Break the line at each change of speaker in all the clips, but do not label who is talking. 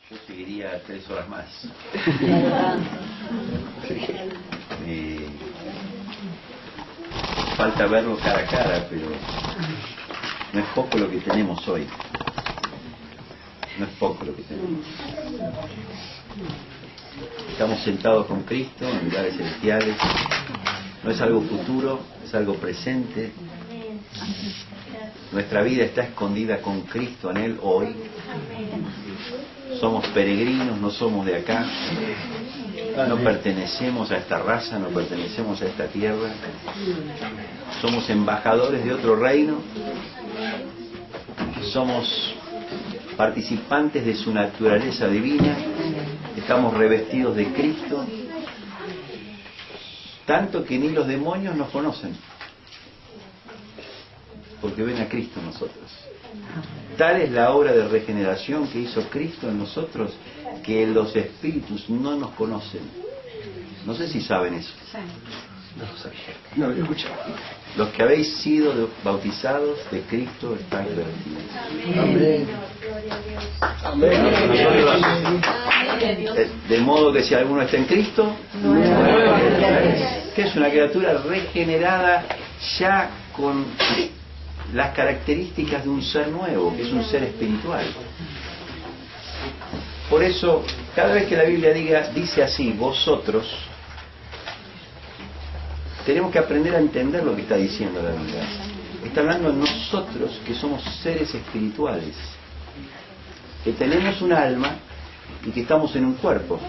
Yo seguiría 3 horas más. Falta verlo cara a cara, pero no es poco lo que tenemos hoy. No es poco lo que tenemos. Estamos sentados con Cristo en lugares celestiales. No es algo futuro, es algo presente. Nuestra vida está escondida con Cristo en Él hoy. Somos peregrinos, no somos de acá. No pertenecemos a esta raza, no pertenecemos a esta tierra. Somos embajadores de otro reino. Somos participantes de su naturaleza divina. Estamos revestidos de Cristo. Tanto que ni los demonios nos conocen, porque ven a Cristo en nosotros. Tal es la obra de regeneración que hizo Cristo en nosotros, que los espíritus no nos conocen. No sé si saben eso.
No, lo escuchaba.
Los que habéis sido bautizados de Cristo estáis revestidos.
Amén.
De modo que si alguno está en Cristo, que es una criatura regenerada ya con las características de un ser nuevo, que es un ser espiritual. Por eso, cada vez que la Biblia dice así, vosotros, tenemos que aprender a entender lo que está diciendo la Biblia. Está hablando de nosotros, que somos seres espirituales, que tenemos un alma y que estamos en un cuerpo.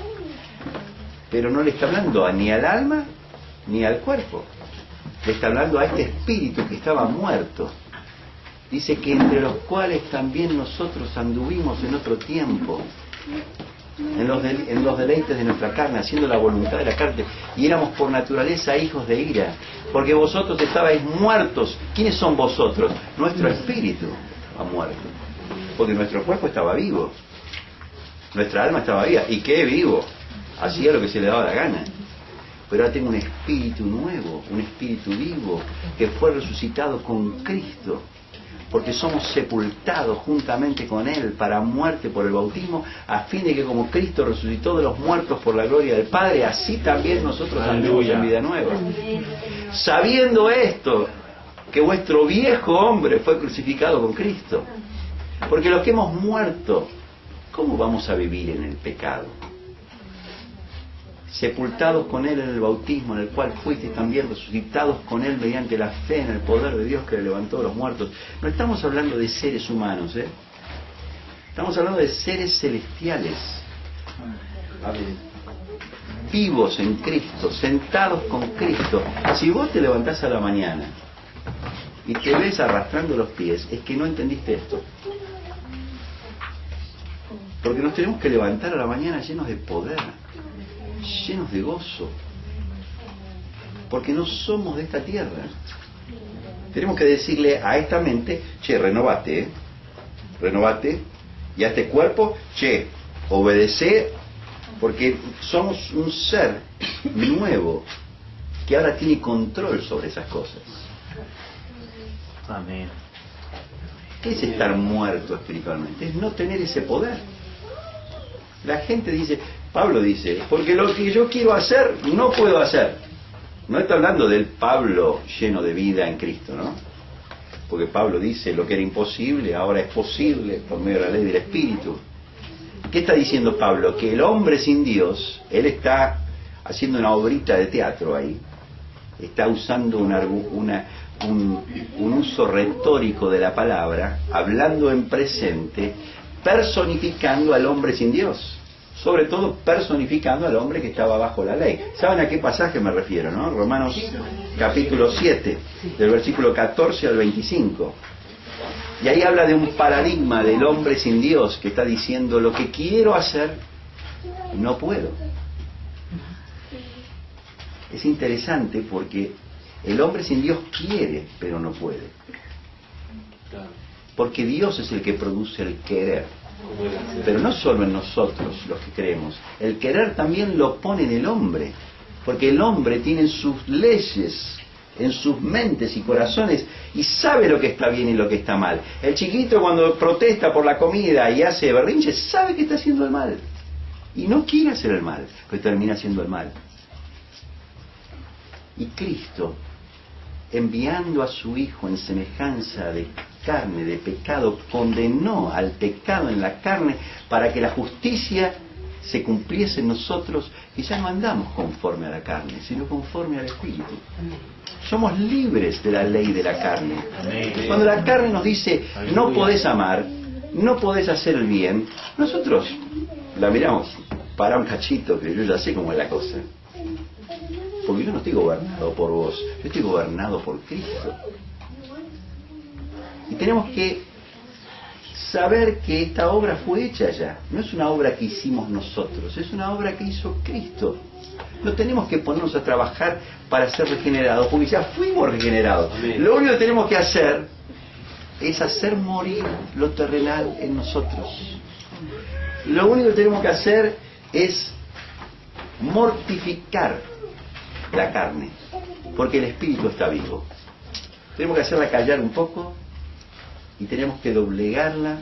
Pero no le está hablando ni al alma ni al cuerpo. Le está hablando a este espíritu que estaba muerto. Dice que entre los cuales también nosotros anduvimos en otro tiempo, en los deleites de nuestra carne, haciendo la voluntad de la carne, y éramos por naturaleza hijos de ira, porque vosotros estabais muertos. ¿Quiénes son vosotros? Nuestro espíritu ha muerto, porque nuestro cuerpo estaba vivo, nuestra alma estaba viva. ¿Y qué vivo? Hacía lo que se le daba la gana. Pero ahora tengo un espíritu nuevo, un espíritu vivo, que fue resucitado con Cristo, porque somos sepultados juntamente con Él para muerte por el bautismo, a fin de que como Cristo resucitó de los muertos por la gloria del Padre, así también nosotros andemos en vida nueva. Sabiendo esto, que vuestro viejo hombre fue crucificado con Cristo. Porque los que hemos muerto, ¿cómo vamos a vivir en el pecado? Sepultados con Él en el bautismo, en el cual fuisteis también resucitados con Él mediante la fe en el poder de Dios que le levantó de los muertos. No estamos hablando de seres humanos, estamos hablando de seres celestiales, vivos en Cristo, sentados con Cristo. Si vos te levantás a la mañana y te ves arrastrando los pies, es que no entendiste esto. Porque nos tenemos que levantar a la mañana llenos de poder, llenos de gozo, porque no somos de esta tierra. Tenemos que decirle a esta mente, che, renovate, y a este cuerpo, che, obedece, porque somos un ser nuevo que ahora tiene control sobre esas cosas.
Amén.
¿Qué es estar muerto espiritualmente? Es no tener ese poder. La gente dice, Pablo dice, porque lo que yo quiero hacer, no puedo hacer. No está hablando del Pablo lleno de vida en Cristo, ¿no? Porque Pablo dice, lo que era imposible, ahora es posible por medio de la ley del Espíritu. ¿Qué está diciendo Pablo? Que el hombre sin Dios, él está haciendo una obrita de teatro ahí. Está usando un uso retórico de la palabra, hablando en presente, personificando al hombre sin Dios, sobre todo personificando al hombre que estaba bajo la ley. ¿Saben a qué pasaje me refiero, no? Romanos capítulo 7, del versículo 14 al 25. Y ahí habla de un paradigma del hombre sin Dios, que está diciendo, lo que quiero hacer, no puedo. Es interesante porque el hombre sin Dios quiere, pero no puede. Porque Dios es el que produce el querer. Pero no solo en nosotros los que creemos. El querer también lo pone en el hombre. Porque el hombre tiene sus leyes en sus mentes y corazones y sabe lo que está bien y lo que está mal. El chiquito cuando protesta por la comida y hace berrinche sabe que está haciendo el mal y no quiere hacer el mal, pero termina haciendo el mal. Y Cristo, enviando a su Hijo en semejanza de carne, de pecado, condenó al pecado en la carne para que la justicia se cumpliese en nosotros y ya no andamos conforme a la carne, sino conforme al Espíritu. Somos libres de la ley de la carne. Cuando la carne nos dice, no podés amar, no podés hacer el bien, nosotros la miramos, para un cachito, que yo ya sé cómo es la cosa. Porque yo no estoy gobernado por vos, yo estoy gobernado por Cristo. Y tenemos que saber que esta obra fue hecha ya. No es una obra que hicimos nosotros, es una obra que hizo Cristo. No tenemos que ponernos a trabajar para ser regenerados, porque ya fuimos regenerados. Lo único que tenemos que hacer es hacer morir lo terrenal en nosotros. Lo único que tenemos que hacer es mortificar la carne, porque el espíritu está vivo. Tenemos que hacerla callar un poco y tenemos que doblegarla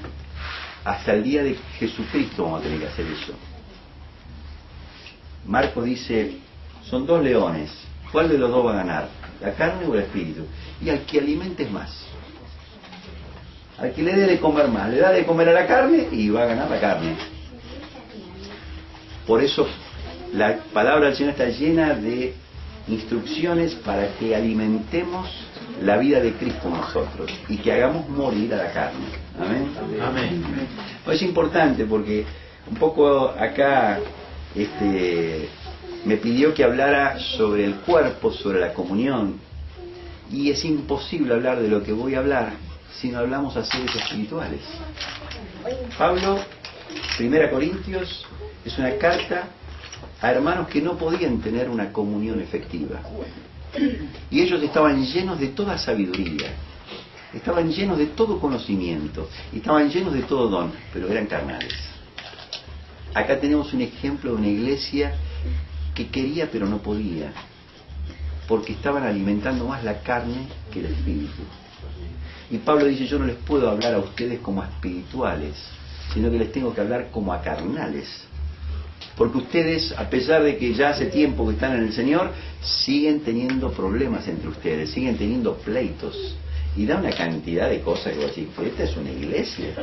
hasta el día de Jesucristo. Vamos a tener que hacer eso. Marcos dice, son dos leones, ¿cuál de los dos va a ganar? ¿La carne o el espíritu? Y al que alimentes más, al que le dé de comer más, le da de comer a la carne y va a ganar la carne. Por eso la palabra del Señor está llena de instrucciones para que alimentemos la vida de Cristo en nosotros y que hagamos morir a la carne. Amén.
Amén.
Es importante porque un poco acá me pidió que hablara sobre el cuerpo, sobre la comunión, y es imposible hablar de lo que voy a hablar si no hablamos a seres espirituales. Pablo, 1 Corintios, es una carta a hermanos que no podían tener una comunión efectiva. Y ellos estaban llenos de toda sabiduría, estaban llenos de todo conocimiento, estaban llenos de todo don, pero eran carnales. Acá tenemos un ejemplo de una iglesia que quería pero no podía, porque estaban alimentando más la carne que el espíritu. Y Pablo dice, yo no les puedo hablar a ustedes como a espirituales, sino que les tengo que hablar como a carnales. Porque ustedes, a pesar de que ya hace tiempo que están en el Señor, siguen teniendo problemas entre ustedes, siguen teniendo pleitos. Y da una cantidad de cosas que vos decís, esta es una iglesia.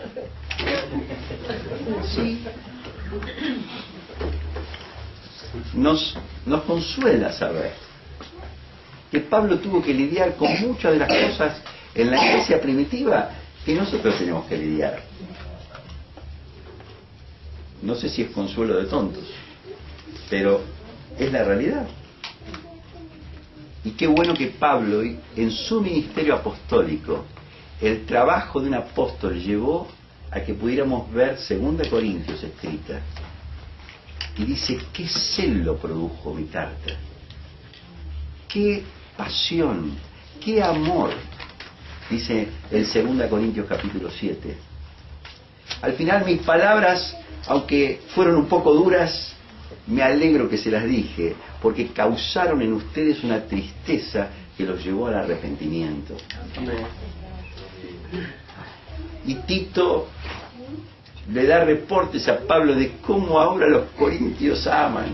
Sí. Nos consuela saber que Pablo tuvo que lidiar con muchas de las cosas en la iglesia primitiva que nosotros tenemos que lidiar. No sé si es consuelo de tontos, pero es la realidad. Y qué bueno que Pablo, en su ministerio apostólico, el trabajo de un apóstol llevó a que pudiéramos ver 2 Corintios escrita. Y dice, qué celo produjo mi carta, qué pasión, qué amor, dice el 2 Corintios capítulo 7. Al final mis palabras, aunque fueron un poco duras, me alegro que se las dije, porque causaron en ustedes una tristeza que los llevó al arrepentimiento. Y Tito le da reportes a Pablo de cómo ahora los corintios aman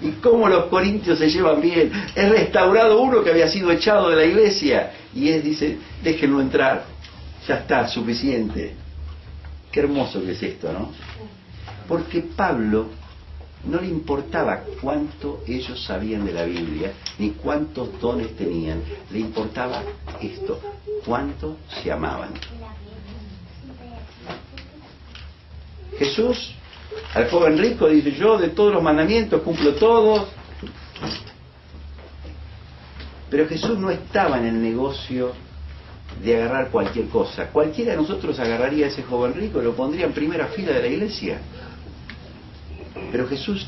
y cómo los corintios se llevan bien. Es restaurado uno que había sido echado de la iglesia y él dice, déjenlo entrar, ya está, suficiente. Qué hermoso que es esto, ¿no? Porque Pablo no le importaba cuánto ellos sabían de la Biblia, ni cuántos dones tenían, le importaba esto, cuánto se amaban. Jesús, al joven rico, dice, yo de todos los mandamientos cumplo todos. Pero Jesús no estaba en el negocio de agarrar cualquier cosa. Cualquiera de nosotros agarraría a ese joven rico y lo pondría en primera fila de la iglesia. Pero Jesús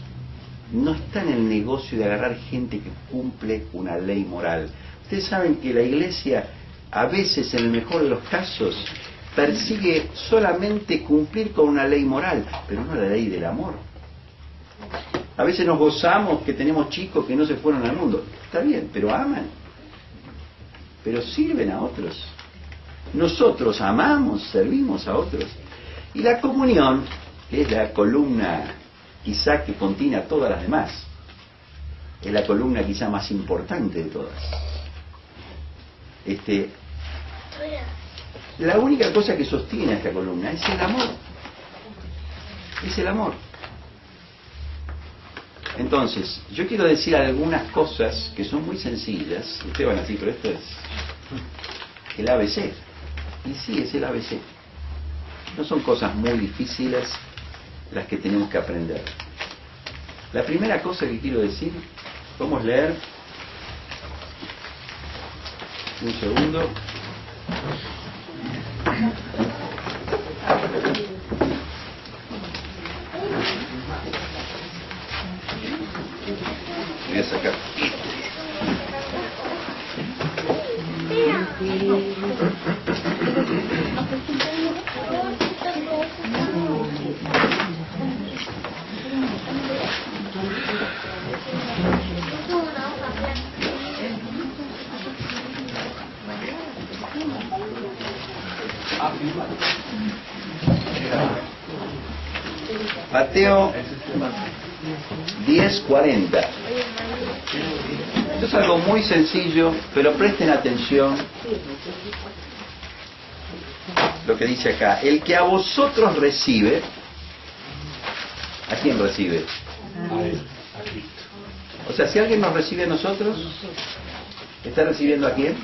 no está en el negocio de agarrar gente que cumple una ley moral. Ustedes saben que la iglesia, a veces, en el mejor de los casos, persigue solamente cumplir con una ley moral, pero no la ley del amor. A veces nos gozamos que tenemos chicos que no se fueron al mundo. Está bien, pero aman. pero sirven a otros. Nosotros amamos, servimos a otros. Y la comunión es la columna quizá que contiene a todas las demás. Es la columna quizá más importante de todas. La única cosa que sostiene a esta columna es el amor. Es el amor. Entonces, yo quiero decir algunas cosas que son muy sencillas. Ustedes van a decir, pero esto es el ABC. Y sí, es el ABC. No son cosas muy difíciles las que tenemos que aprender. La primera cosa que quiero decir, vamos a leer. Un segundo. Voy a sacar. Mateo 10:40. Esto es algo muy sencillo, pero presten atención lo que dice acá. El que a vosotros recibe, ¿a quién recibe?
A Cristo.
O sea, si alguien nos recibe a nosotros, ¿está recibiendo a quién?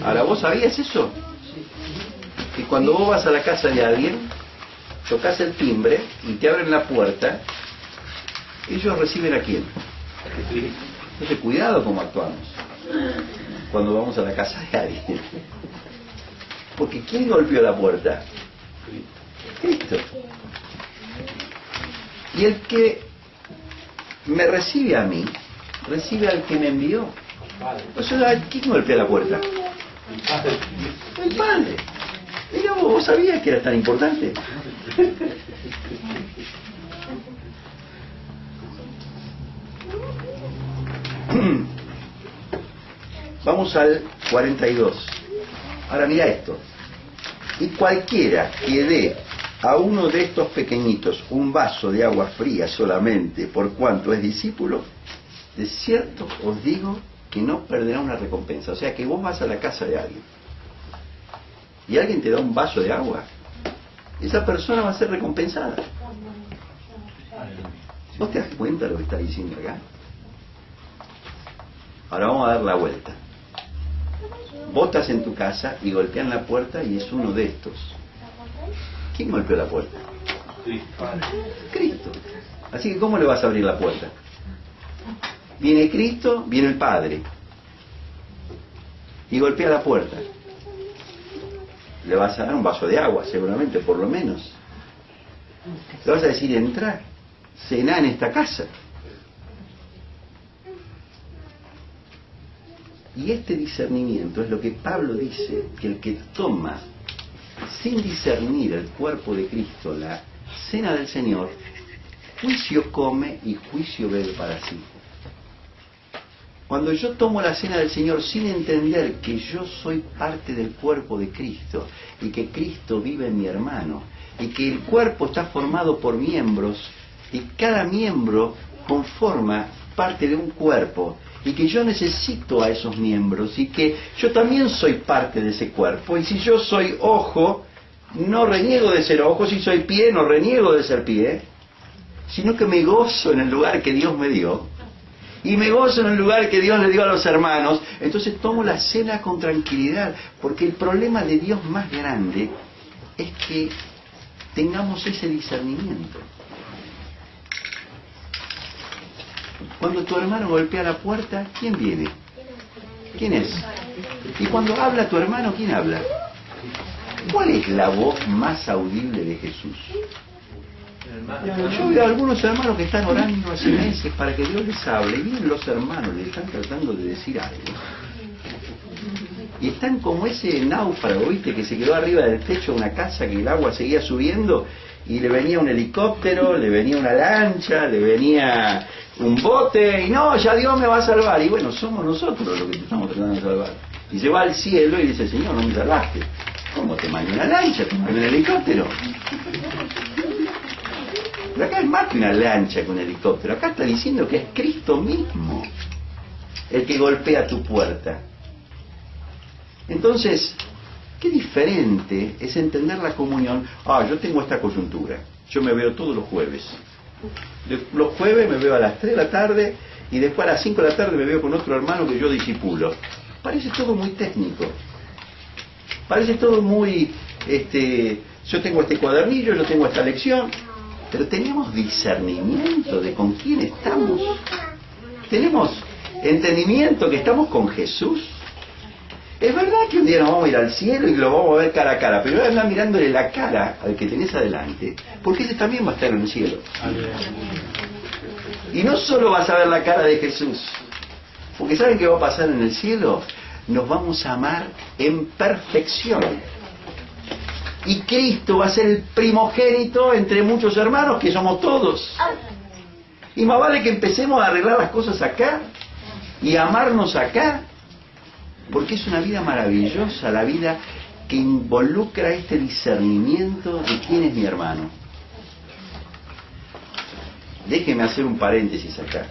Ahora, ¿vos sabías eso? Que cuando vos vas a la casa de alguien, tocas el timbre y te abren la puerta, ellos reciben a quién. Entonces, cuidado cómo actuamos cuando vamos a la casa de alguien. Porque ¿quién golpeó la puerta? Cristo. Y el que me recibe a mí, recibe al que me envió. O sea, ¿quién golpea la puerta? El Padre. Mira, vos sabías que era tan importante. Vamos al 42. Ahora mira esto. Y cualquiera que dé a uno de estos pequeñitos un vaso de agua fría solamente por cuanto es discípulo, de cierto os digo que no perderá una recompensa. O sea que vos vas a la casa de alguien y alguien te da un vaso de agua, esa persona va a ser recompensada. ¿Vos te das cuenta de lo que está diciendo acá? Ahora vamos a dar la vuelta. Vos estás en tu casa y golpean la puerta y es uno de estos. ¿Quién golpeó la puerta? Cristo. Así que ¿cómo le vas a abrir la puerta? Viene Cristo, viene el Padre y golpea la puerta. Le vas a dar un vaso de agua, seguramente, por lo menos. Le vas a decir, entra, cená en esta casa. Y este discernimiento es lo que Pablo dice, que el que toma sin discernir el cuerpo de Cristo, la cena del Señor, juicio come y juicio bebe para sí. Cuando yo tomo la cena del Señor sin entender que yo soy parte del cuerpo de Cristo y que Cristo vive en mi hermano y que el cuerpo está formado por miembros y cada miembro conforma parte de un cuerpo y que yo necesito a esos miembros y que yo también soy parte de ese cuerpo, y si yo soy ojo, no reniego de ser ojo, si soy pie, no reniego de ser pie, sino que me gozo en el lugar que Dios me dio y me gozo en el lugar que Dios le dio a los hermanos. Entonces tomo la cena con tranquilidad, porque el problema de Dios más grande es que tengamos ese discernimiento. Cuando tu hermano golpea la puerta, ¿quién viene? ¿Quién es? Y cuando habla tu hermano, ¿quién habla? ¿Cuál es la voz más audible de Jesús? Yo veo a algunos hermanos que están orando hace meses para que Dios les hable, y vienen los hermanos, le están tratando de decir algo. Y están como ese náufrago, ¿viste? Que se quedó arriba del techo de una casa, que el agua seguía subiendo, y le venía un helicóptero, le venía una lancha, le venía un bote, y no, ya Dios me va a salvar. Y bueno, somos nosotros los que te estamos tratando de salvar. Y se va al cielo y dice, Señor, no me salvaste. ¿Cómo te mandé una lancha? ¿Te mandé un helicóptero? Pero acá es más que una lancha con un helicóptero. Acá está diciendo que es Cristo mismo el que golpea tu puerta. Entonces, qué diferente es entender la comunión. Yo tengo esta coyuntura. Yo me veo todos los jueves. Los jueves me veo a las 3 de la tarde y después a las 5 de la tarde me veo con otro hermano que yo discipulo. Parece todo muy técnico. Parece todo muy... yo tengo este cuadernillo, yo tengo esta lección. Pero tenemos discernimiento de con quién estamos. Tenemos entendimiento que estamos con Jesús. Es verdad que un día nos vamos a ir al cielo y lo vamos a ver cara a cara, pero anda mirándole la cara al que tenés adelante, porque ese también va a estar en el cielo. Y no solo vas a ver la cara de Jesús, porque ¿saben qué va a pasar en el cielo? Nos vamos a amar en perfección. Y Cristo va a ser el primogénito entre muchos hermanos, que somos todos. Y más vale que empecemos a arreglar las cosas acá y amarnos acá, porque es una vida maravillosa, la vida que involucra este discernimiento de quién es mi hermano. Déjeme hacer un paréntesis acá,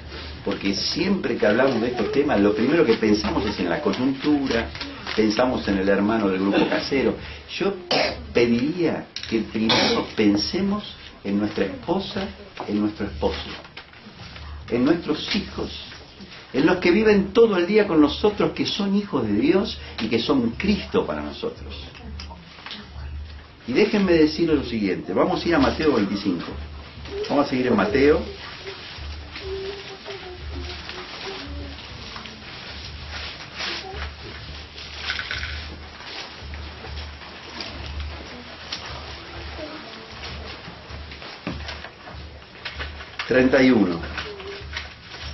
porque siempre que hablamos de estos temas, lo primero que pensamos es en la coyuntura, pensamos en el hermano del grupo casero. Yo pediría que primero pensemos en nuestra esposa, en nuestro esposo, en nuestros hijos, en los que viven todo el día con nosotros, que son hijos de Dios y que son Cristo para nosotros. Y déjenme decirles lo siguiente, vamos a ir a Mateo 25. Vamos a seguir en Mateo.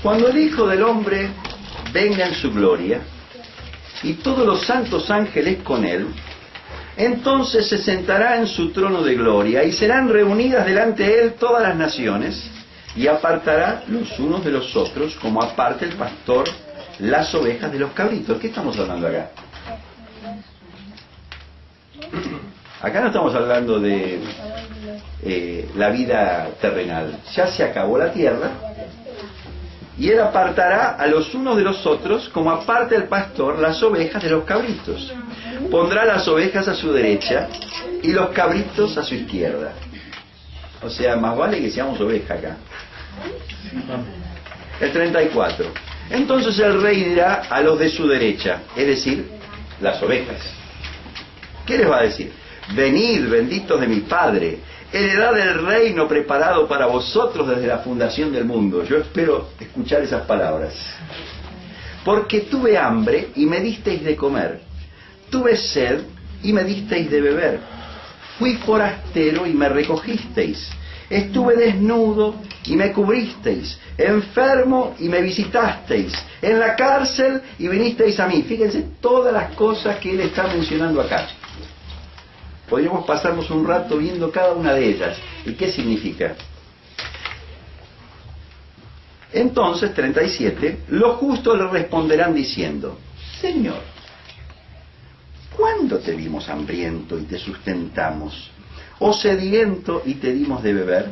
Cuando el Hijo del Hombre venga en su gloria y todos los santos ángeles con él, entonces se sentará en su trono de gloria y serán reunidas delante de él todas las naciones y apartará los unos de los otros como aparta el pastor las ovejas de los cabritos. ¿Qué estamos hablando acá? Acá no estamos hablando de la vida terrenal. Ya se acabó la tierra y él apartará a los unos de los otros como aparta el pastor las ovejas de los cabritos. Pondrá las ovejas a su derecha y los cabritos a su izquierda. O sea, más vale que seamos ovejas acá. El 34. Entonces el rey dirá a los de su derecha, es decir, las ovejas. ¿Qué les va a decir? Venid, benditos de mi Padre, heredad del reino preparado para vosotros desde la fundación del mundo. Yo espero escuchar esas palabras. Porque tuve hambre y me disteis de comer. Tuve sed y me disteis de beber. Fui forastero y me recogisteis. Estuve desnudo y me cubristeis. Enfermo y me visitasteis. En la cárcel y vinisteis a mí. Fíjense todas las cosas que él está mencionando acá. Podríamos pasarnos un rato viendo cada una de ellas. ¿Y qué significa? Entonces, 37, los justos le responderán diciendo, Señor, ¿cuándo te vimos hambriento y te sustentamos? ¿O sediento y te dimos de beber?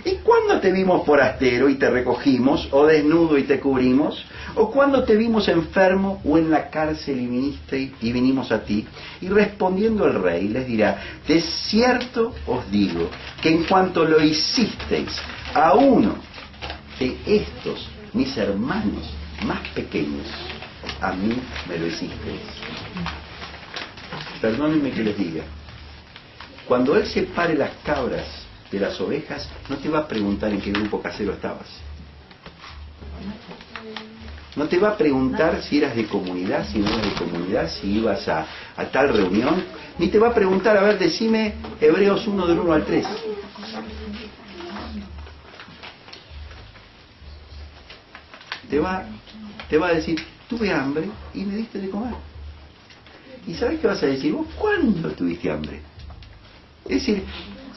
¿Y cuándo te vimos forastero y te recogimos? ¿O desnudo y te cubrimos? ¿O cuándo te vimos enfermo o en la cárcel y vinimos a ti? Y respondiendo el rey les dirá, de cierto os digo que en cuanto lo hicisteis a uno de estos mis hermanos más pequeños, a mí me lo hicisteis. Perdónenme que les diga, cuando él separe las cabras de las ovejas, no te va a preguntar en qué grupo casero estabas. No te va a preguntar si eras de comunidad, si no eras de comunidad, si ibas a tal reunión. Ni te va a preguntar, a ver, decime Hebreos 1 del 1 al 3. Te va a decir, tuve hambre y me diste de comer. ¿Y sabes qué vas a decir vos? ¿Cuándo tuviste hambre? Es decir,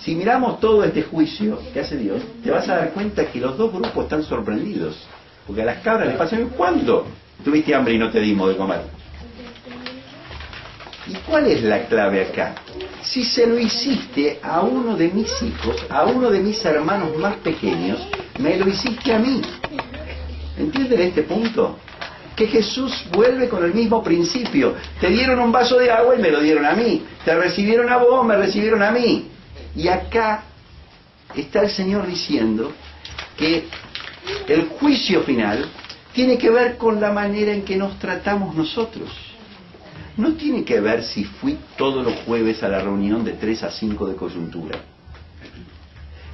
si miramos todo este juicio que hace Dios, te vas a dar cuenta que los dos grupos están sorprendidos. Porque a las cabras les pasa, ¿cuándo tuviste hambre y no te dimos de comer? ¿Y cuál es la clave acá? Si se lo hiciste a uno de mis hijos, a uno de mis hermanos más pequeños, me lo hiciste a mí. ¿Entienden este punto? Que Jesús vuelve con el mismo principio. Te dieron un vaso de agua y me lo dieron a mí. Te recibieron a vos, me recibieron a mí. Y acá está el Señor diciendo que el juicio final tiene que ver con la manera en que nos tratamos nosotros. No tiene que ver si fui todos los jueves a la reunión de 3 a 5 de coyuntura.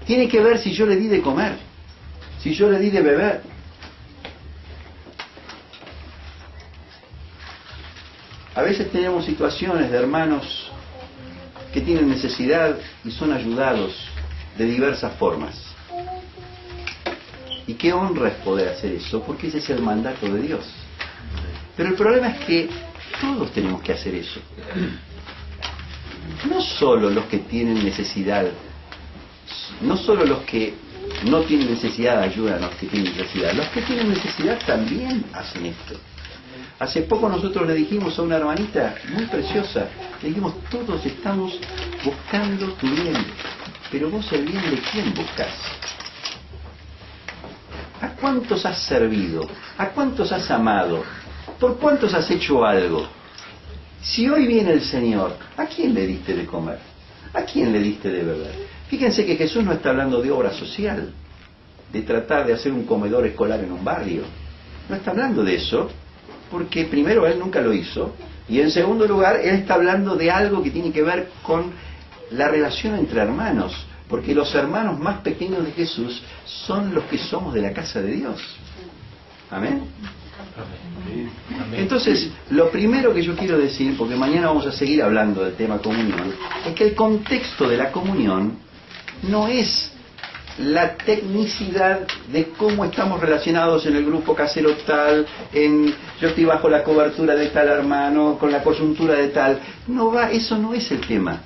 Tiene que ver si yo le di de comer, si yo le di de beber. A veces tenemos situaciones de hermanos que tienen necesidad y son ayudados de diversas formas. Y qué honra es poder hacer eso, porque ese es el mandato de Dios. Pero el problema es que todos tenemos que hacer eso. No solo los que tienen necesidad, no solo los que no tienen necesidad ayudan a los que tienen necesidad. Los que tienen necesidad también hacen esto. Hace poco nosotros le dijimos a una hermanita muy preciosa, le dijimos, todos estamos buscando tu bien, pero vos el bien de quién buscás. ¿A cuántos has servido? ¿A cuántos has amado? ¿Por cuántos has hecho algo? Si hoy viene el Señor, ¿a quién le diste de comer? ¿A quién le diste de beber? Fíjense que Jesús no está hablando de obra social, de tratar de hacer un comedor escolar en un barrio. No está hablando de eso, porque primero Él nunca lo hizo, y en segundo lugar, Él está hablando de algo que tiene que ver con la relación entre hermanos, porque los hermanos más pequeños de Jesús son los que somos de la casa de Dios. ¿Amén? Entonces, lo primero que yo quiero decir, porque mañana vamos a seguir hablando del tema comunión, es que el contexto de la comunión no es la tecnicidad de cómo estamos relacionados en el grupo casero tal, yo estoy bajo la cobertura de tal hermano, con la coyuntura de tal. Eso no es el tema.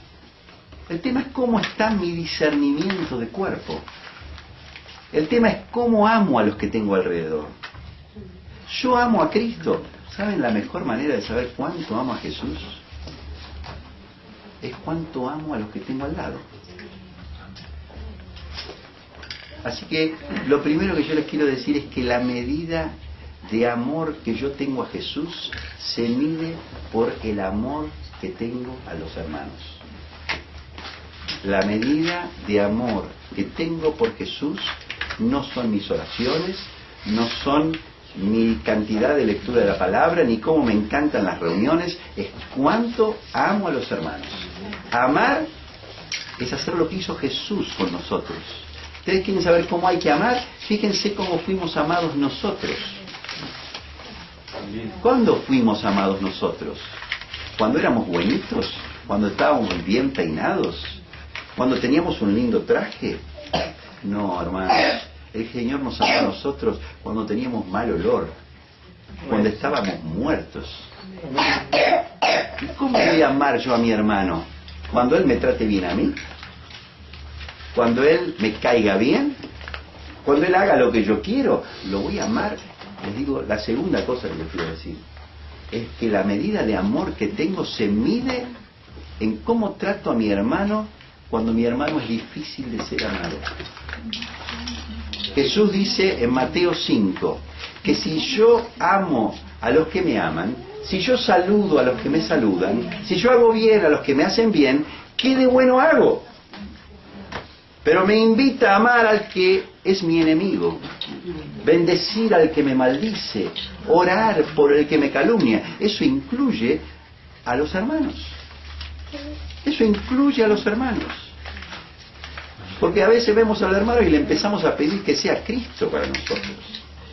El tema es cómo está mi discernimiento de cuerpo. El tema es cómo amo a los que tengo alrededor. Yo amo a Cristo. ¿Saben la mejor manera de saber cuánto amo a Jesús? Es cuánto amo a los que tengo al lado. Así que lo primero que yo les quiero decir es que la medida de amor que yo tengo a Jesús se mide por el amor que tengo a los hermanos. La medida de amor que tengo por Jesús no son mis oraciones, no son mi cantidad de lectura de la palabra, ni cómo me encantan las reuniones, es cuánto amo a los hermanos. Amar es hacer lo que hizo Jesús con nosotros. ¿Ustedes quieren saber cómo hay que amar? Fíjense cómo fuimos amados nosotros. ¿Cuándo fuimos amados nosotros? ¿Cuando éramos buenitos? ¿Cuando estábamos bien peinados? ¿Cuando teníamos un lindo traje? No, hermanos. El Señor nos amó a nosotros cuando teníamos mal olor, cuando estábamos muertos. ¿Y cómo voy a amar yo a mi hermano? ¿Cuando él me trate bien a mí? ¿Cuando él me caiga bien? ¿Cuando él haga lo que yo quiero? Lo voy a amar. Les digo, la segunda cosa que les quiero decir es que la medida de amor que tengo se mide en cómo trato a mi hermano cuando mi hermano es difícil de ser amado. Jesús dice en Mateo 5 que si yo amo a los que me aman, si yo saludo a los que me saludan, si yo hago bien a los que me hacen bien, ¿qué de bueno hago? Pero me invita a amar al que es mi enemigo, bendecir al que me maldice, orar por el que me calumnia. Eso incluye a los hermanos. Eso incluye a los hermanos. Porque a veces vemos al hermano y le empezamos a pedir que sea Cristo para nosotros.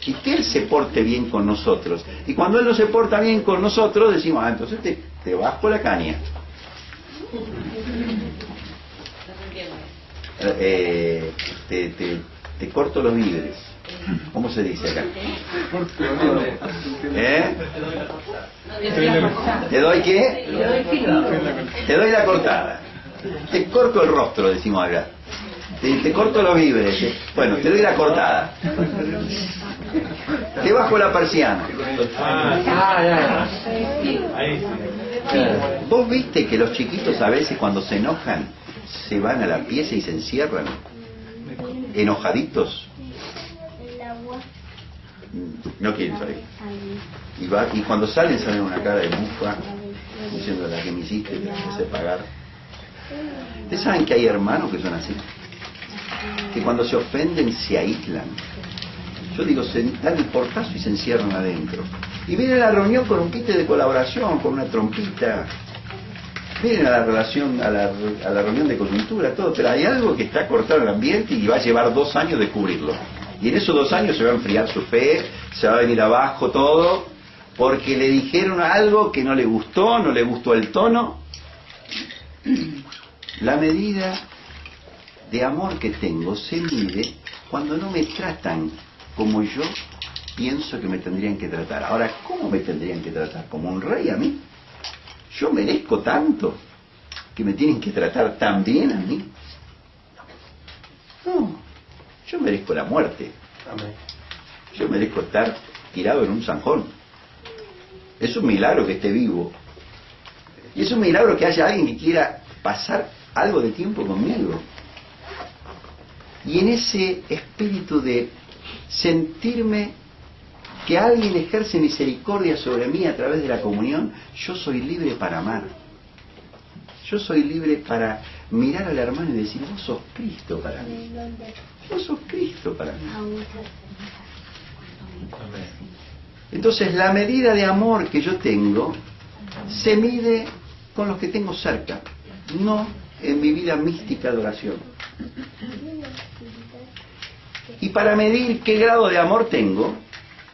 Y que Él se porte bien con nosotros. Y cuando Él no se porta bien con nosotros, decimos, entonces te bajo la caña. Te corto los víveres. ¿Cómo se dice acá? ¿Te doy qué? Te doy la cortada. Te corto el rostro, decimos acá. Te corto los víveres. Bueno, te doy la cortada. Te bajo la persiana. ¿Vos viste que los chiquitos a veces cuando se enojan se van a la pieza y se encierran? Enojaditos. No quieren salir. Y cuando salen una cara de bufa, diciendo la que me hiciste, te hace pagar. ¿Ustedes saben que hay hermanos que son así? Que cuando se ofenden se aíslan. Yo digo, se dan el portazo y se encierran adentro. Y vienen a la reunión con un quite de colaboración, con una trompita. Vienen a la reunión de coyuntura, todo, pero hay algo que está cortado en el ambiente y va a llevar 2 años descubrirlo. Y en esos 2 años se va a enfriar su fe, se va a venir abajo todo, porque le dijeron algo que no le gustó el tono. La medida de amor que tengo se mide cuando no me tratan como yo pienso que me tendrían que tratar. Ahora, ¿cómo me tendrían que tratar? ¿Como un rey a mí? ¿Yo merezco tanto que me tienen que tratar tan bien a mí? No, yo merezco la muerte. Yo merezco estar tirado en un zanjón. Es un milagro que esté vivo. Y es un milagro que haya alguien que quiera pasar algo de tiempo conmigo. Y en ese espíritu de sentirme que alguien ejerce misericordia sobre mí a través de la comunión, yo soy libre para amar. Yo soy libre para mirar al hermano y decir, vos sos Cristo para mí. Vos sos Cristo para mí. Entonces la medida de amor que yo tengo se mide con los que tengo cerca, no en mi vida mística de oración. Y para medir qué grado de amor tengo,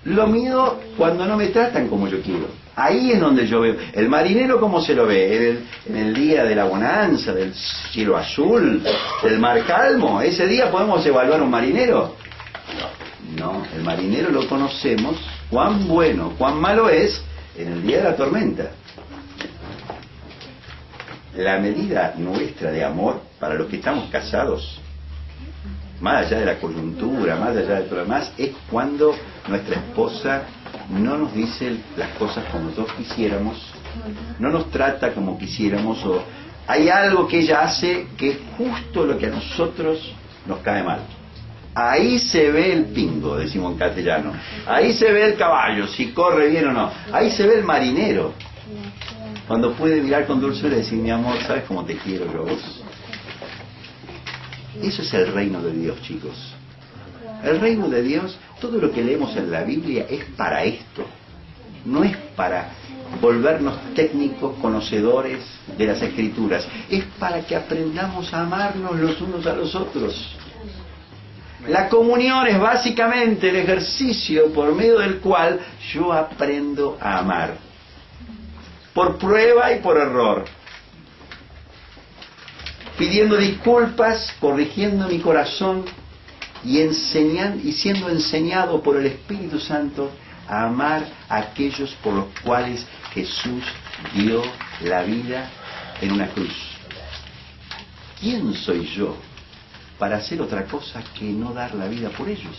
lo mido cuando no me tratan como yo quiero. Ahí es donde yo veo. El marinero, ¿cómo se lo ve? En el día de la bonanza, del cielo azul, del mar calmo. ¿Ese día podemos evaluar un marinero? No, el marinero lo conocemos, cuán bueno, cuán malo es, en el día de la tormenta. La medida nuestra de amor para los que estamos casados, más allá de la coyuntura, más allá de todo lo demás, es cuando nuestra esposa no nos dice las cosas como nosotros quisiéramos, no nos trata como quisiéramos, o hay algo que ella hace que es justo lo que a nosotros nos cae mal. Ahí se ve el pingo, decimos en castellano. Ahí se ve el caballo, si corre bien o no. Ahí se ve el marinero, cuando puede mirar con dulzura y decir, mi amor, ¿sabes cómo te quiero yo a vos? Eso es el reino de Dios, chicos. El reino de Dios, todo lo que leemos en la Biblia es para esto. No es para volvernos técnicos, conocedores de las Escrituras. Es para que aprendamos a amarnos los unos a los otros. La comunión es básicamente el ejercicio por medio del cual yo aprendo a amar. Por prueba y por error. Pidiendo disculpas, corrigiendo mi corazón y siendo enseñado por el Espíritu Santo a amar a aquellos por los cuales Jesús dio la vida en una cruz. ¿Quién soy yo para hacer otra cosa que no dar la vida por ellos?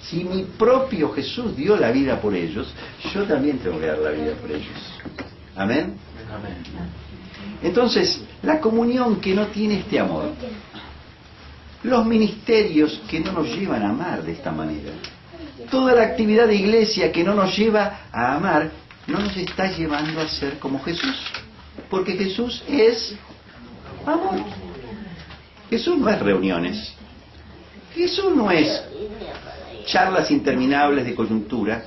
Si mi propio Jesús dio la vida por ellos, yo también tengo que dar la vida por ellos. ¿Amén?
Amén.
Entonces, la comunión que no tiene este amor, los ministerios que no nos llevan a amar de esta manera, toda la actividad de iglesia que no nos lleva a amar, no nos está llevando a ser como Jesús, porque Jesús es amor. Jesús no es reuniones, Jesús no es charlas interminables de coyuntura.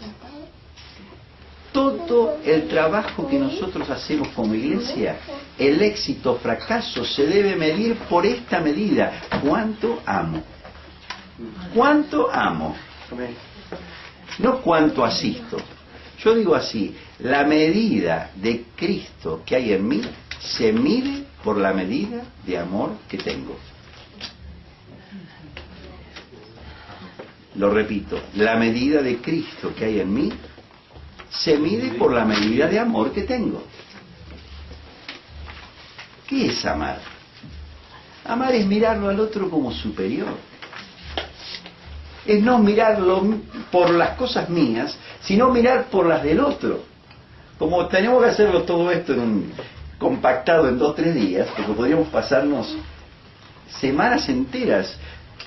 Todo el trabajo que nosotros hacemos como iglesia, el éxito o fracaso, se debe medir por esta medida. ¿Cuánto amo? ¿Cuánto amo? No cuánto asisto. Yo digo así, la medida de Cristo que hay en mí se mide por la medida de amor que tengo. Lo repito, la medida de Cristo que hay en mí se mide por la medida de amor que tengo. ¿Qué es amar? Amar es mirarlo al otro como superior. Es no mirarlo por las cosas mías, sino mirar por las del otro. como tenemos que hacerlo todo esto compactado en 2 o 3 días, porque podríamos pasarnos semanas enteras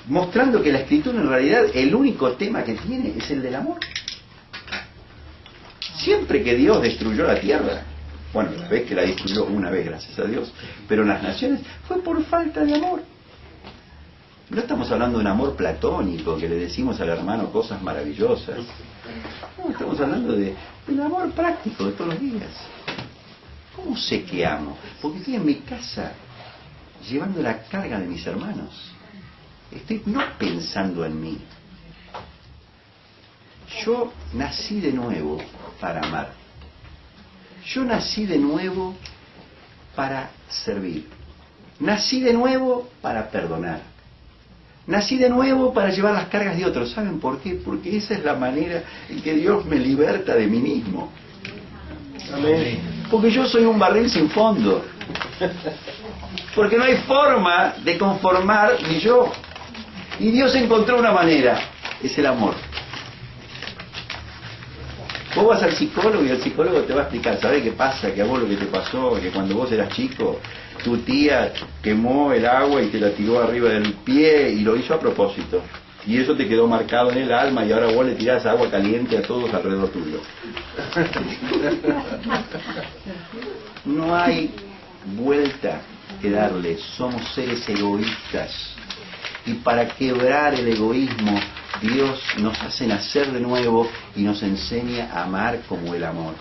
mostrando que la Escritura en realidad el único tema que tiene es el del amor. Siempre que Dios destruyó la tierra, bueno, la vez que la destruyó una vez, gracias a Dios, pero en las naciones fue por falta de amor. No estamos hablando de un amor platónico que le decimos al hermano cosas maravillosas. No, estamos hablando del amor práctico de todos los días. ¿Cómo sé que amo? Porque estoy en mi casa llevando la carga de mis hermanos. Estoy no pensando en mí. Yo nací de nuevo para amar. Yo nací de nuevo para servir. Nací de nuevo para perdonar. Nací de nuevo para llevar las cargas de otros. ¿Saben por qué? Porque esa es la manera en que Dios me liberta de mí mismo.
Amén.
Porque yo soy un barril sin fondo. Porque no hay forma de conformar ni yo. Y Dios encontró una manera. Es el amor. Vos vas al psicólogo y el psicólogo te va a explicar, ¿sabés qué pasa? Que a vos lo que te pasó, que cuando vos eras chico, tu tía quemó el agua y te la tiró arriba del pie y lo hizo a propósito. Y eso te quedó marcado en el alma y ahora vos le tirás agua caliente a todos alrededor tuyo. No hay vuelta que darle, somos seres egoístas. Y para quebrar el egoísmo, Dios nos hace nacer de nuevo y nos enseña a amar como Él amó.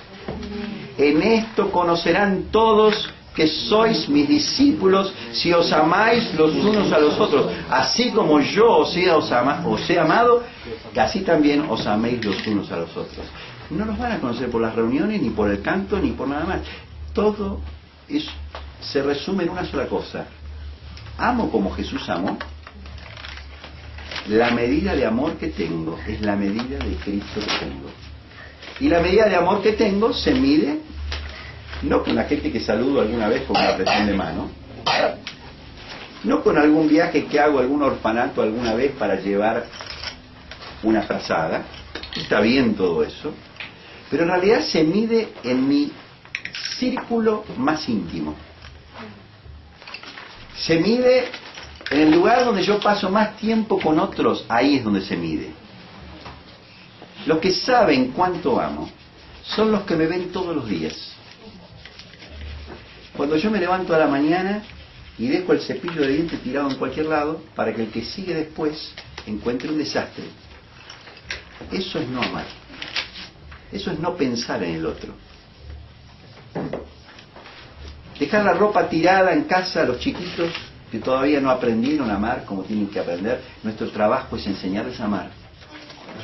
En esto conocerán todos que sois mis discípulos si os amáis los unos a los otros. Así como yo os he amado, que así también os améis los unos a los otros. No los van a conocer por las reuniones, ni por el canto, ni por nada más. Todo se resume en una sola cosa. Amo como Jesús amó. La medida de amor que tengo es la medida de Cristo que tengo. Y la medida de amor que tengo se mide no con la gente que saludo alguna vez con una presión de mano, no con algún viaje que hago a algún orfanato alguna vez para llevar una frazada. Está bien todo eso, pero en realidad se mide en mi círculo más íntimo. Se mide en el lugar donde yo paso más tiempo con otros. Ahí es donde se mide. Los que saben cuánto amo son los que me ven todos los días. Cuando yo me levanto a la mañana y dejo el cepillo de dientes tirado en cualquier lado para que el que sigue después encuentre un desastre. Eso es no amar. Eso es no pensar en el otro. Dejar la ropa tirada en casa a los chiquitos que todavía no aprendieron a amar como tienen que aprender. Nuestro trabajo es enseñarles a amar.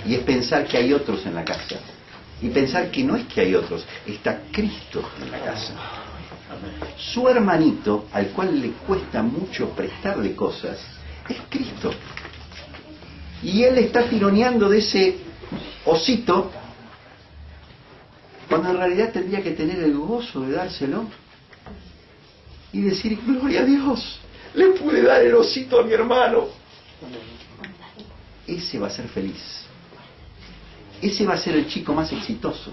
Y es pensar que hay otros en la casa. Y pensar que no es que hay otros, está Cristo en la casa. Su hermanito, al cual le cuesta mucho prestarle cosas, es Cristo. Y él está tironeando de ese osito, cuando en realidad tendría que tener el gozo de dárselo y decir, gloria a Dios, le pude dar el osito a mi hermano. Ese va a ser feliz. Ese va a ser el chico más exitoso.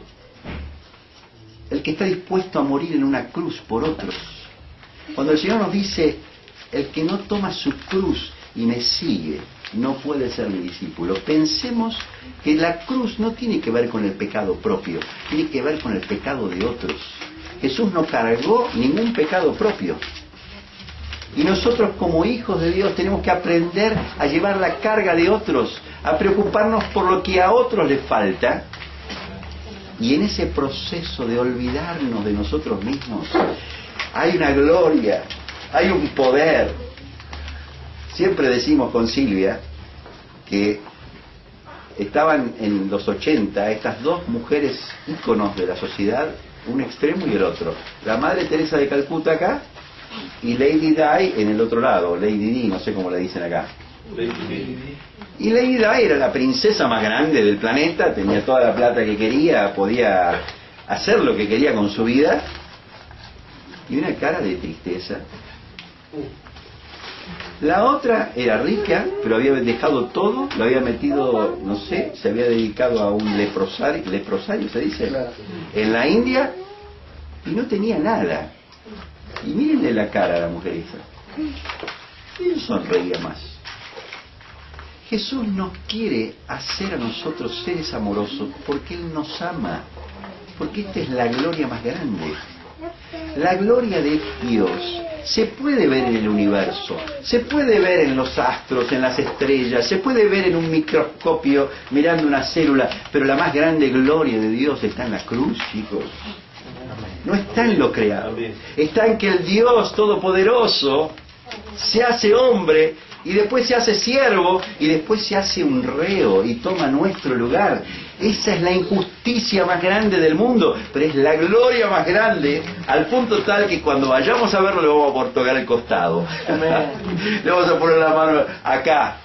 El que está dispuesto a morir en una cruz por otros. Cuando el Señor nos dice, el que no toma su cruz y me sigue, no puede ser mi discípulo. Pensemos que la cruz no tiene que ver con el pecado propio, tiene que ver con el pecado de otros. Jesús no cargó ningún pecado propio. Y nosotros como hijos de Dios tenemos que aprender a llevar la carga de otros, a preocuparnos por lo que a otros les falta. Y en ese proceso de olvidarnos de nosotros mismos, hay una gloria, hay un poder. Siempre decimos con Silvia que estaban en los 80 estas dos mujeres íconos de la sociedad, un extremo y el otro. La Madre Teresa de Calcuta acá y Lady Di en el otro lado, Lady Di, no sé cómo le dicen acá. Y Lady Di era la princesa más grande del planeta, tenía toda la plata que quería, podía hacer lo que quería con su vida, y una cara de tristeza. La otra era rica, pero había dejado todo, lo había metido, no sé, se había dedicado a un leprosario, ¿se dice? En la India, y no tenía nada. Y mírenle la cara a la mujer esa. Y él sonreía más. Jesús nos quiere hacer a nosotros seres amorosos porque Él nos ama. Porque esta es la gloria más grande. La gloria de Dios se puede ver en el universo, se puede ver en los astros, en las estrellas, se puede ver en un microscopio mirando una célula, pero la más grande gloria de Dios está en la cruz, chicos. No está en lo creado, está en que el Dios Todopoderoso se hace hombre y después se hace siervo y después se hace un reo y toma nuestro lugar. Esa es la injusticia más grande del mundo, pero es la gloria más grande, al punto tal que cuando vayamos a verlo le vamos a tocar el costado. Le vamos a poner la mano acá,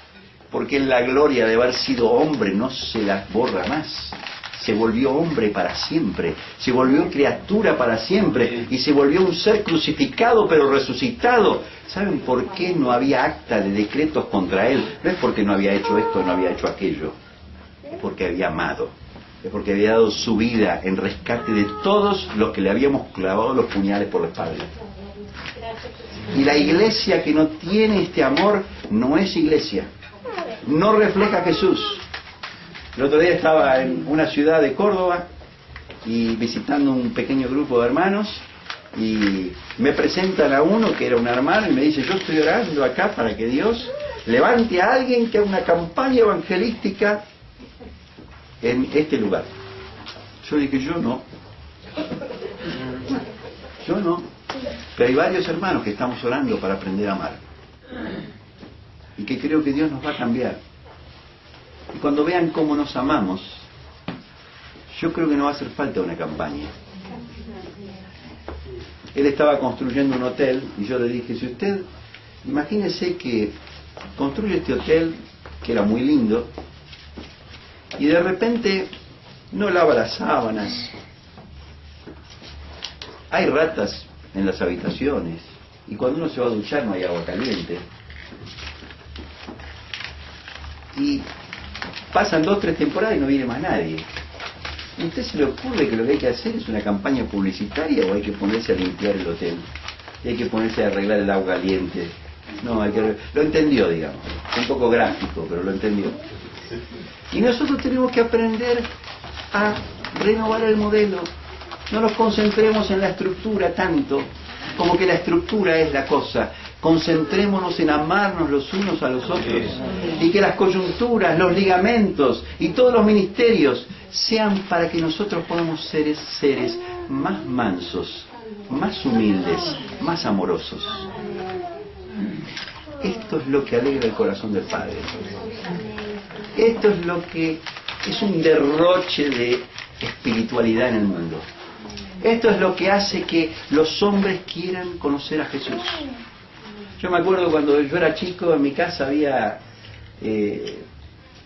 porque la gloria de haber sido hombre no se la borra más. Se volvió hombre para siempre, se volvió criatura para siempre y se volvió un ser crucificado pero resucitado. ¿Saben por qué no había acta de decretos contra él? No es porque no había hecho esto, no había hecho aquello. Es porque había amado. Es porque había dado su vida en rescate de todos los que le habíamos clavado los puñales por la espalda. Y la iglesia que no tiene este amor no es iglesia. No refleja a Jesús. El otro día estaba en una ciudad de Córdoba y visitando un pequeño grupo de hermanos y me presentan a uno que era un hermano y me dice: yo estoy orando acá para que Dios levante a alguien que haga una campaña evangelística en este lugar. Yo dije: yo no, pero hay varios hermanos que estamos orando para aprender a amar y que creo que Dios nos va a cambiar. Y cuando vean cómo nos amamos, yo creo que no va a hacer falta una campaña. Él estaba construyendo un hotel y yo le dije: si usted, imagínese que construye este hotel, que era muy lindo, y de repente no lava las sábanas, hay ratas en las habitaciones, y cuando uno se va a duchar no hay agua caliente, y pasan 2 o 3 temporadas y no viene más nadie. ¿A usted se le ocurre que lo que hay que hacer es una campaña publicitaria o hay que ponerse a limpiar el hotel? Y hay que ponerse a arreglar el agua caliente. No, lo entendió, digamos. Un poco gráfico, pero lo entendió. Y nosotros tenemos que aprender a renovar el modelo. No nos concentremos en la estructura tanto, como que la estructura es la cosa. Concentrémonos en amarnos los unos a los otros y que las coyunturas, los ligamentos y todos los ministerios sean para que nosotros podamos ser seres más mansos, más humildes, más amorosos. Esto es lo que alegra el corazón del Padre. Esto es lo que es un derroche de espiritualidad en el mundo. Esto es lo que hace que los hombres quieran conocer a Jesús. Yo me acuerdo cuando yo era chico, en mi casa había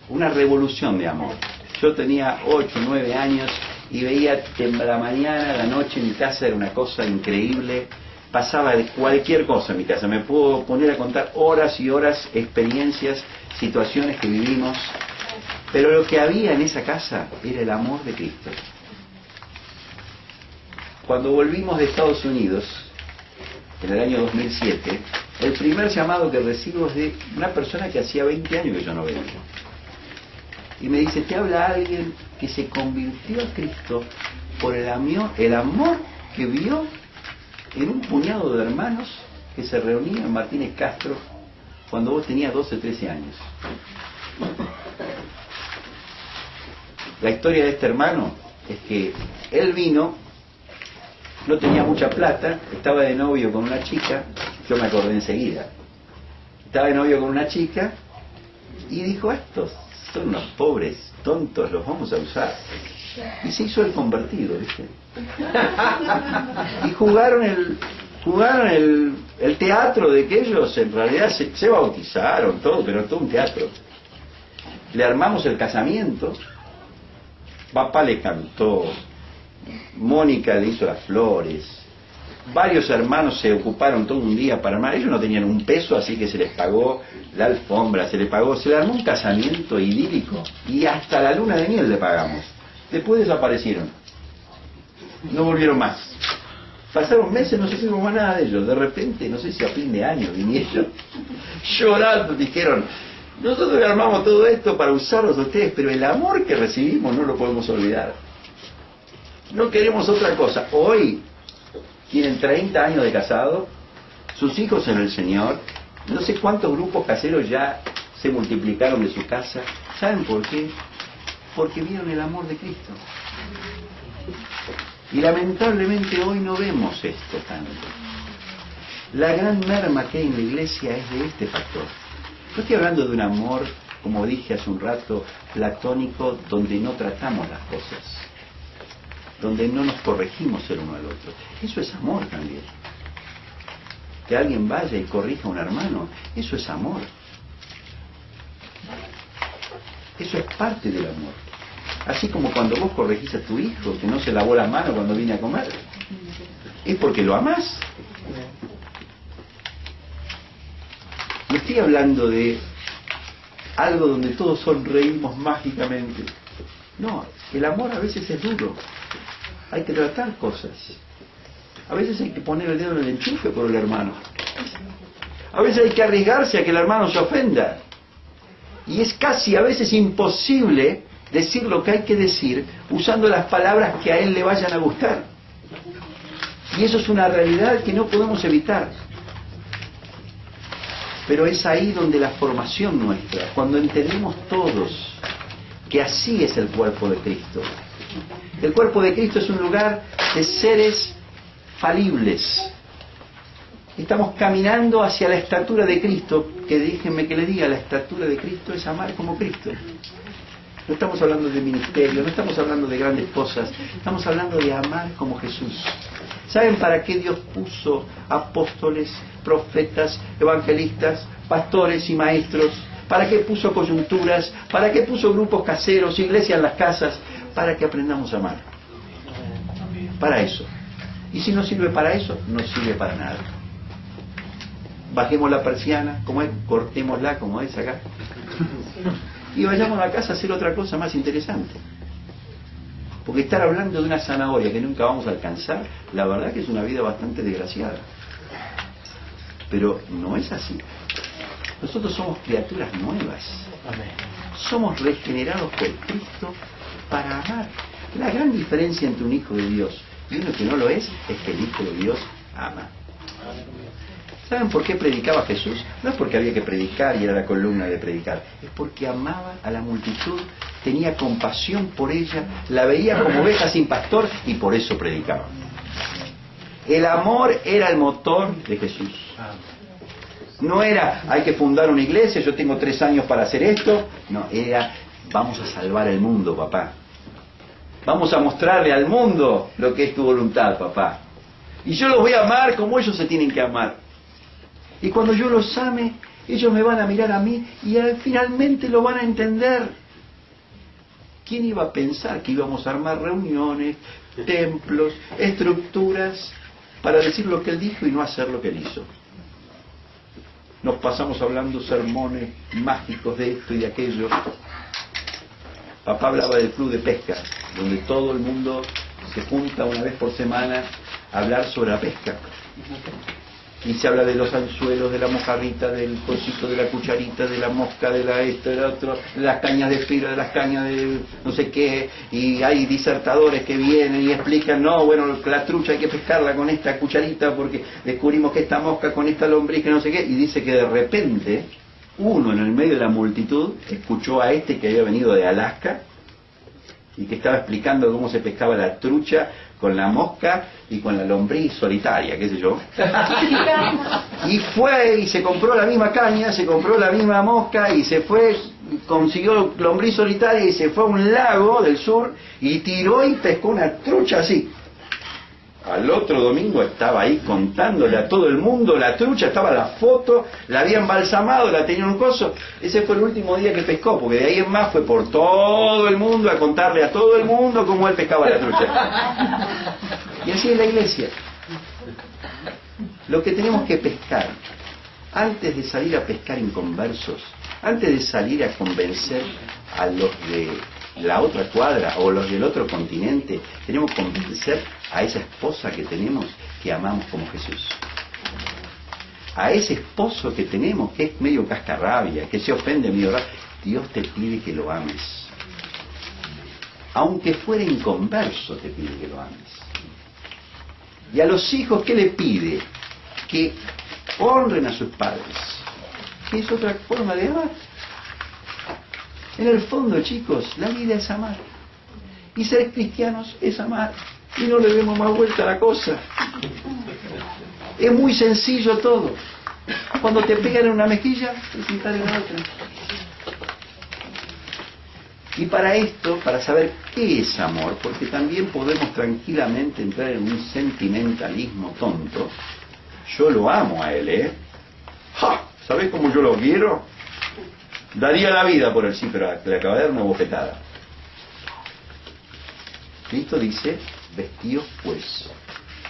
una revolución de amor. Yo tenía 8 o 9 años y veía la mañana, la noche en mi casa, era una cosa increíble. Pasaba de cualquier cosa en mi casa. Me puedo poner a contar horas y horas, experiencias, situaciones que vivimos. Pero lo que había en esa casa era el amor de Cristo. Cuando volvimos de Estados Unidos, en el año 2007, el primer llamado que recibo es de una persona que hacía 20 años que yo no veía. Y me dice: te habla alguien que se convirtió a Cristo por el amor que vio en un puñado de hermanos que se reunían en Martínez Castro cuando vos tenías 12 o 13 años. La historia de este hermano es que él vino, no tenía mucha plata, estaba de novio con una chica, yo me acordé enseguida, estaba de novio con una chica y dijo: estos son unos pobres tontos, los vamos a usar. Y se hizo el convertido, ¿viste? Y jugaron el teatro de que ellos en realidad se bautizaron, todo, pero todo un teatro. Le armamos el casamiento, papá le cantó, Mónica le hizo las flores, varios hermanos se ocuparon todo un día para armar. Ellos no tenían un peso, así que se les pagó la alfombra, se le armó un casamiento idílico y hasta la luna de miel le pagamos. Después desaparecieron, no volvieron más. Pasaron meses, no supimos más nada de ellos. De repente, no sé si a fin de año vinieron llorando, dijeron, nosotros armamos todo esto para usarlos a ustedes, pero el amor que recibimos no lo podemos olvidar. No queremos otra cosa. Hoy tienen 30 años de casado, sus hijos en el Señor, no sé cuántos grupos caseros ya se multiplicaron de su casa. ¿Saben por qué? Porque vieron el amor de Cristo. Y lamentablemente hoy no vemos esto tanto. La gran merma que hay en la iglesia es de este factor. No estoy hablando de un amor, como dije hace un rato, platónico, donde no tratamos las cosas, donde no nos corregimos el uno al otro. Eso es amor también. Que alguien vaya y corrija a un hermano, eso es amor. Eso es parte del amor. Así como cuando vos corregís a tu hijo que no se lavó las manos cuando vine a comer, es porque lo amás. No estoy hablando de algo donde todos sonreímos mágicamente. No, el amor a veces es duro. Hay que tratar cosas. A veces hay que poner el dedo en el enchufe por el hermano. A veces hay que arriesgarse a que el hermano se ofenda. Y es casi a veces imposible decir lo que hay que decir usando las palabras que a él le vayan a gustar. Y eso es una realidad que no podemos evitar. Pero es ahí donde la formación nuestra, cuando entendemos todos que así es el cuerpo de Cristo. El cuerpo de Cristo es un lugar de seres falibles. Estamos caminando hacia la estatura de Cristo, que déjenme que le diga, la estatura de Cristo es amar como Cristo. No estamos hablando de ministerio, no estamos hablando de grandes cosas, estamos hablando de amar como Jesús. ¿Saben para qué Dios puso apóstoles, profetas, evangelistas, pastores y maestros? ¿Para qué puso coyunturas? ¿Para qué puso grupos caseros, iglesias en las casas? Para que aprendamos a amar. Para eso. Y si no sirve para eso, no sirve para nada. Bajemos la persiana, como es, cortémosla, como es acá. Y vayamos a casa a hacer otra cosa más interesante. Porque estar hablando de una zanahoria que nunca vamos a alcanzar, la verdad que es una vida bastante desgraciada. Pero no es así. Nosotros somos criaturas nuevas. Somos regenerados por Cristo para amar. La gran diferencia entre un hijo de Dios y uno que no lo es que el hijo de Dios ama. ¿Saben por qué predicaba Jesús? No es porque había que predicar y era la columna de predicar. Es porque amaba a la multitud, tenía compasión por ella, la veía como oveja sin pastor y por eso predicaba. El amor era el motor de Jesús. No era, hay que fundar una iglesia, yo tengo 3 años para hacer esto. No, era, vamos a salvar el mundo, papá. Vamos a mostrarle al mundo lo que es tu voluntad, papá. Y yo los voy a amar como ellos se tienen que amar. Y cuando yo los ame, ellos me van a mirar a mí y finalmente lo van a entender. ¿Quién iba a pensar que íbamos a armar reuniones, templos, estructuras para decir lo que él dijo y no hacer lo que él hizo? Nos pasamos hablando sermones mágicos de esto y de aquello. Papá hablaba del club de pesca, donde todo el mundo se junta una vez por semana a hablar sobre la pesca. Y se habla de los anzuelos, de la mojarrita, del cosito, de la cucharita, de la mosca, de la esto, de la otro, de las cañas de fibra, de las cañas de no sé qué, y hay disertadores que vienen y explican, no, bueno, la trucha hay que pescarla con esta cucharita porque descubrimos que esta mosca con esta lombriz que no sé qué, y dice que de repente uno en el medio de la multitud escuchó a este que había venido de Alaska y que estaba explicando cómo se pescaba la trucha con la mosca y con la lombriz solitaria, qué sé yo. Y fue y se compró la misma caña, se compró la misma mosca y se fue, consiguió lombriz solitaria y se fue a un lago del sur y tiró y pescó una trucha así. Al otro domingo estaba ahí contándole a todo el mundo la trucha, estaba la foto, la había embalsamado, la tenía en un coso. Ese fue el último día que pescó, porque de ahí en más fue por todo el mundo a contarle a todo el mundo cómo él pescaba la trucha. Y así es la iglesia. Lo que tenemos que pescar, antes de salir a pescar inconversos, antes de salir a convencer a los de la otra cuadra o los del otro continente, tenemos que convencer a esa esposa que tenemos que amamos como Jesús. A ese esposo que tenemos que es medio cascarrabia, que se ofende medio rápido, Dios te pide que lo ames. Aunque fuera inconverso, te pide que lo ames. Y a los hijos, ¿qué le pide? Que honren a sus padres. Que es otra forma de amar. En el fondo, chicos, la vida es amar. Y ser cristianos es amar. Y no le demos más vuelta a la cosa. Es muy sencillo todo. Cuando te pegan en una mejilla, te pintan en la otra. Y para esto, para saber qué es amor, porque también podemos tranquilamente entrar en un sentimentalismo tonto. Yo lo amo a él, ¿eh? ¡Ja! ¿Sabés cómo yo lo quiero? Daría la vida por él, sí, pero le acaba de dar una bofetada. Cristo dice, vestidos pues,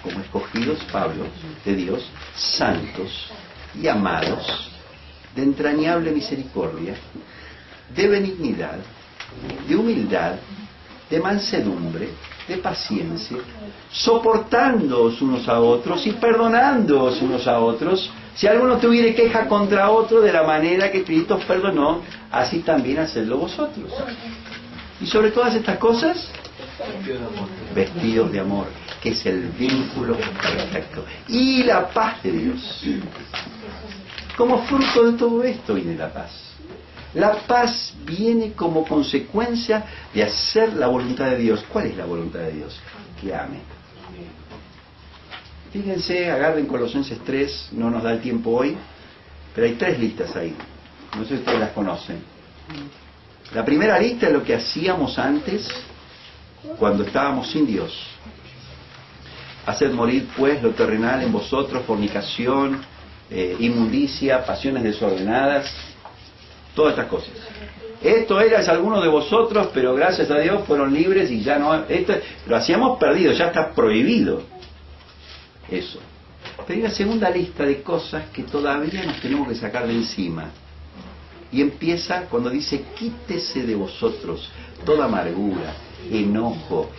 como escogidos, Pablo, de Dios, santos y amados, de entrañable misericordia, de benignidad, de humildad, de mansedumbre, de paciencia, soportándoos unos a otros y perdonándoos unos a otros, si alguno tuviere queja contra otro, de la manera que Cristo os perdonó, así también hacedlo vosotros. Y sobre todas estas cosas, vestidos de amor, que es el vínculo perfecto. Y la paz de Dios. Como fruto de todo esto viene la paz. La paz viene como consecuencia de hacer la voluntad de Dios. ¿Cuál es la voluntad de Dios? Que ame. Fíjense, agarren Colosenses 3, no nos da el tiempo hoy, pero hay 3 listas ahí. No sé si ustedes las conocen. La primera lista es lo que hacíamos antes, cuando estábamos sin Dios. Haced morir pues lo terrenal en vosotros, fornicación, inmundicia, pasiones desordenadas, todas estas cosas. Esto era algunos de vosotros, pero gracias a Dios fueron libres y ya no... Esto lo hacíamos perdido, ya está prohibido eso. Pero hay una segunda lista de cosas que todavía nos tenemos que sacar de encima. Y empieza cuando dice, quítese de vosotros toda amargura, enojo,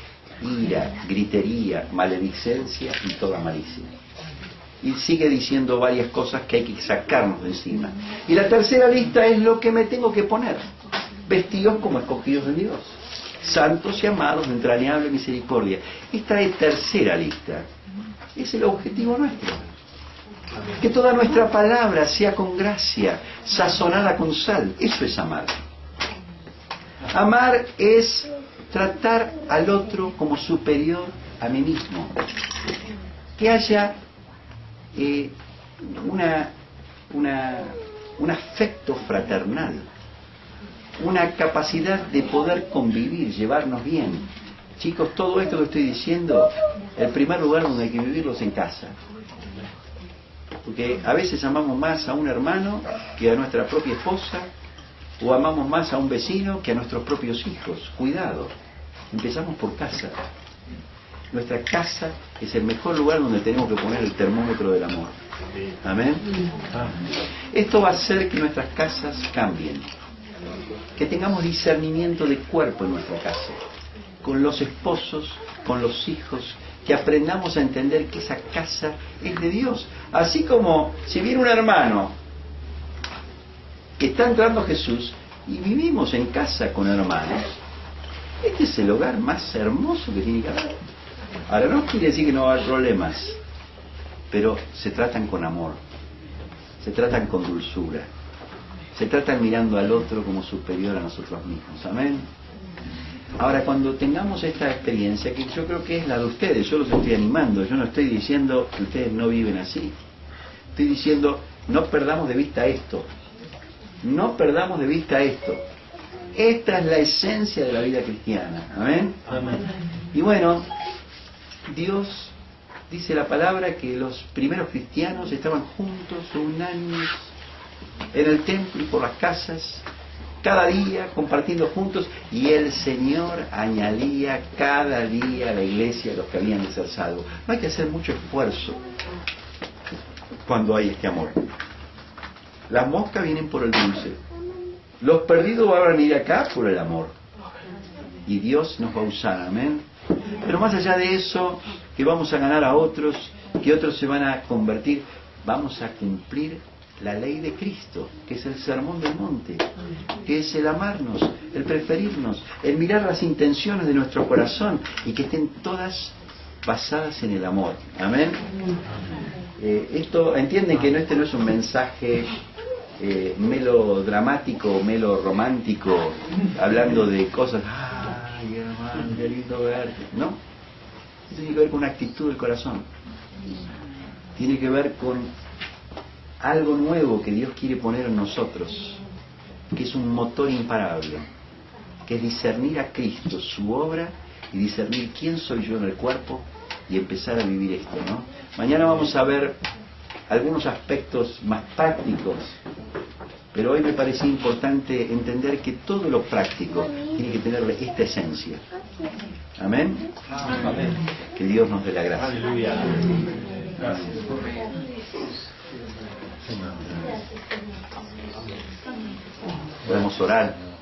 ira, gritería, maledicencia y toda malicia. Y sigue diciendo varias cosas que hay que sacarnos de encima. Y la tercera lista es lo que me tengo que poner. Vestidos como escogidos de Dios, santos y amados de entrañable misericordia. Esta es tercera lista. Es el objetivo nuestro. Que toda nuestra palabra sea con gracia, sazonada con sal. Eso es amar. Amar es tratar al otro como superior a mí mismo. Que haya un afecto fraternal, una capacidad de poder convivir, llevarnos bien. Chicos, todo esto que estoy diciendo, el primer lugar donde hay que vivirlo es en casa. Porque a veces amamos más a un hermano que a nuestra propia esposa, o amamos más a un vecino que a nuestros propios hijos. Cuidado, empezamos por casa. Nuestra casa es el mejor lugar donde tenemos que poner el termómetro del amor. Amén. Esto va a hacer que nuestras casas cambien, que tengamos discernimiento de cuerpo en nuestra casa, con los esposos, con los hijos, que aprendamos a entender que esa casa es de Dios. Así como si viene un hermano que está entrando a Jesús y vivimos en casa con hermanos, este es el hogar más hermoso que tiene que haber. Ahora, no quiere decir que no va a haber problemas, pero se tratan con amor, se tratan con dulzura, se tratan mirando al otro como superior a nosotros mismos. Amén. Ahora, cuando tengamos esta experiencia, que yo creo que es la de ustedes, yo los estoy animando, yo no estoy diciendo que ustedes no viven así. Estoy diciendo, no perdamos de vista esto. No perdamos de vista esto. Esta es la esencia de la vida cristiana. Amén.
Amén.
Y bueno, Dios dice la palabra que los primeros cristianos estaban juntos, unánimes, en el templo y por las casas, cada día compartiendo juntos, y el Señor añadía cada día a la iglesia los que habían de ser salvos. No hay que hacer mucho esfuerzo cuando hay este amor. Las moscas vienen por el dulce. Los perdidos van a venir acá por el amor. y Dios nos va a usar, amén. Pero más allá de eso, que vamos a ganar a otros, que otros se van a convertir, vamos a cumplir la ley de Cristo, que es el sermón del monte, que es el amarnos, el preferirnos, el mirar las intenciones de nuestro corazón y que estén todas basadas en el amor, amén. Esto, entienden que este no es un mensaje melodramático, meloromántico, hablando de cosas, ay hermano, qué lindo verte, no. Esto tiene que ver con una actitud del corazón, tiene que ver con algo nuevo que Dios quiere poner en nosotros, que es un motor imparable, que es discernir a Cristo, su obra, y discernir quién soy yo en el cuerpo y empezar a vivir esto, ¿no? Mañana vamos a ver algunos aspectos más prácticos, pero hoy me parecía importante entender que todo lo práctico tiene que tener esta esencia. ¿Amén? Amén. Que Dios nos dé la gracia.
Aleluya. Gracias.
Podemos orar.